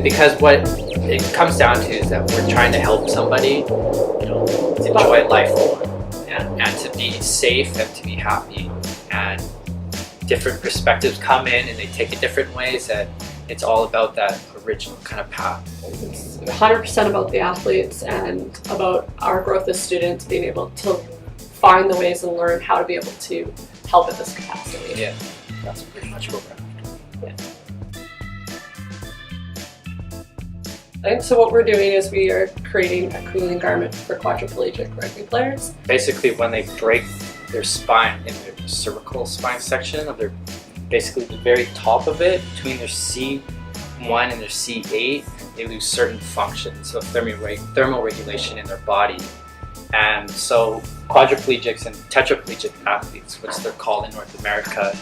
And because what it comes down to is that we're trying to help somebody, you know, enjoy life more, and to be safe and to be happy. And different perspectives come in and they take it different ways, and it's all about that original kind of path. It's 100% about the athletes and about our growth as students, being able to find the ways and learn how to be able to help at this capacity. Yeah, that's pretty much what we're after. Yeah. And so what we're doing is we are creating a cooling garment for quadriplegic rugby players. Basically, when they break their spine in their cervical spine section of their, basically the very top of it, between their C1 and their C8, they lose certain functions of thermal regulation in their body. And so quadriplegics and tetraplegic athletes, which they're called in North America,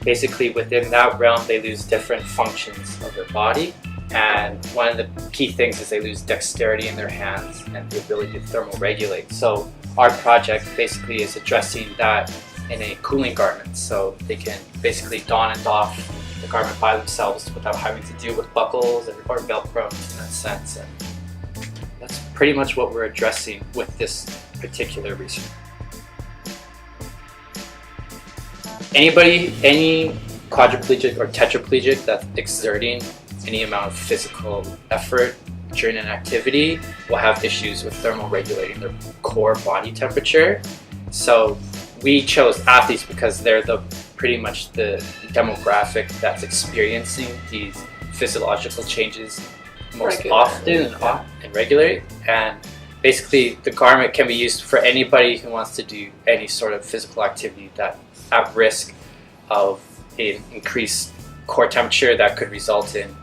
basically within that realm they lose different functions of their body. And one of the key things is they lose dexterity in their hands and the ability to thermoregulate. So our project basically is addressing that in a cooling garment, so they can basically don and doff the garment by themselves without having to deal with buckles or Velcro in that sense. And that's pretty much what we're addressing with this particular research. Any quadriplegic or tetraplegic that's exerting any amount of physical effort during an activity will have issues with thermoregulating their core body temperature. So we chose athletes because they're pretty much the demographic that's experiencing these physiological changes most often and regularly. And basically the garment can be used for anybody who wants to do any sort of physical activity that's at risk of an increased core temperature that could result in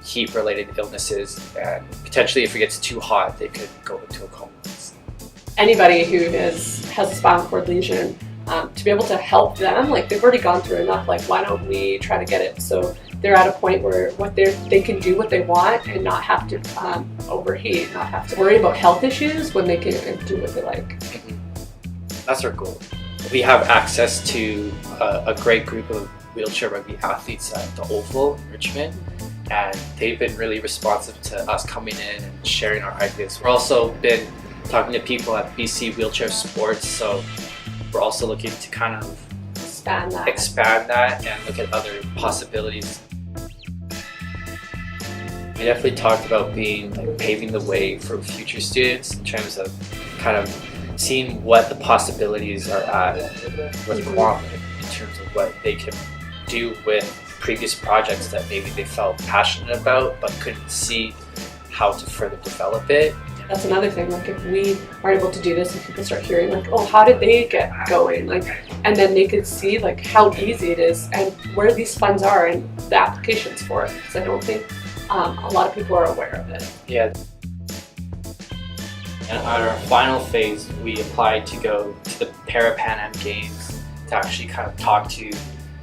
heat-related illnesses, and potentially if it gets too hot, they could go into a coma. Anybody who has a spinal cord lesion, to be able to help them, like they've already gone through enough, like why don't we try to get it so they're at a point where they can do what they want and not have to overheat, not have to worry about health issues when they can do what they like. Mm-hmm. That's our goal. We have access to a great group of wheelchair rugby athletes at the Oval in Richmond, and they've been really responsive to us coming in and sharing our ideas. We're also been talking to people at BC Wheelchair Sports, so we're also looking to kind of expand that and look at other possibilities. We definitely talked about paving the way for future students in terms of kind of seeing what the possibilities are at with Kwantlen in terms of what they can do with previous projects that maybe they felt passionate about but couldn't see how to further develop it. That's another thing, like if we are able to do this and people start hearing like, oh, how did they get going? Like, and then they could see like how easy it is and where these funds are and the applications for it. Because I don't think a lot of people are aware of it. Yeah. And on our final phase, we applied to go to the Paralympic Games to actually kind of talk to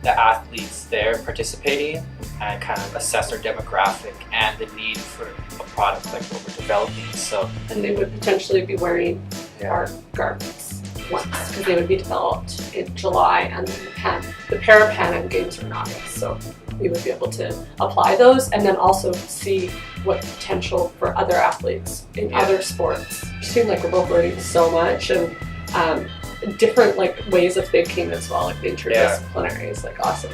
the athletes there participating and kind of assess their demographic and the need for a product like what we're developing. So, and they would potentially be wearing our garments once because they would be developed in July, and then the Paralympic Games are in August. So we would be able to apply those and then also see what potential for other athletes in other sports. It seems like we're both learning so much, and different like ways of thinking as well, like the interdisciplinary is like awesome.